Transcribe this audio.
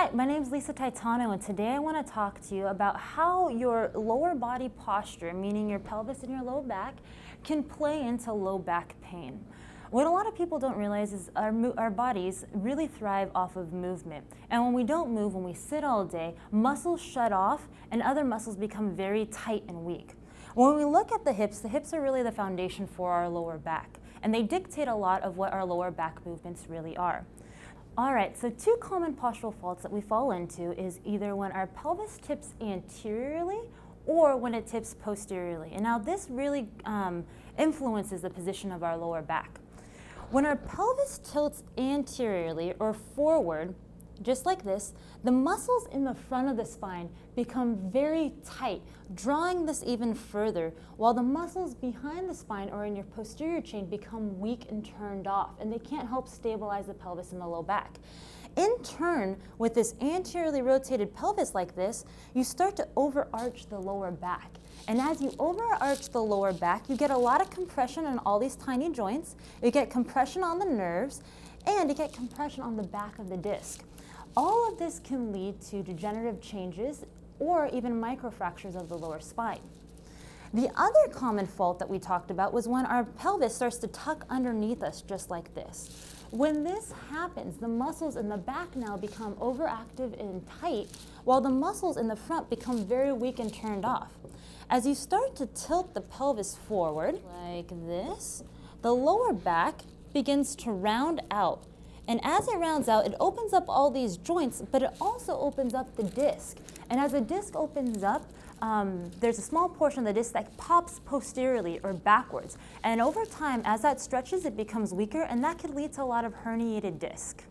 Hi, my name is Lisa Titano, and today I want to talk to you about how your lower body posture, meaning your pelvis and your low back, can play into low back pain. What a lot of people don't realize is our bodies really thrive off of movement. And when we don't move, when we sit all day, muscles shut off and other muscles become very tight and weak. When we look at the hips are really the foundation for our lower back, and they dictate a lot of what our lower back movements really are. All right, so two common postural faults that we fall into is either when our pelvis tips anteriorly or when it tips posteriorly. And now this really influences the position of our lower back. When our pelvis tilts anteriorly or forward, just like this, the muscles in the front of the spine become very tight, drawing this even further, while the muscles behind the spine or in your posterior chain become weak and turned off, and they can't help stabilize the pelvis and the low back. In turn, with this anteriorly rotated pelvis like this, you start to overarch the lower back. And as you overarch the lower back, you get a lot of compression on all these tiny joints, you get compression on the nerves, and you get compression on the back of the disc. All of this can lead to degenerative changes or even microfractures of the lower spine. The other common fault that we talked about was when our pelvis starts to tuck underneath us just like this. When this happens, the muscles in the back now become overactive and tight, while the muscles in the front become very weak and turned off. As you start to tilt the pelvis forward like this, the lower back begins to round out. And as it rounds out, it opens up all these joints, but it also opens up the disc. And as the disc opens up, there's a small portion of the disc that pops posteriorly or backwards. And over time, as that stretches, it becomes weaker, and that could lead to a lot of herniated disc.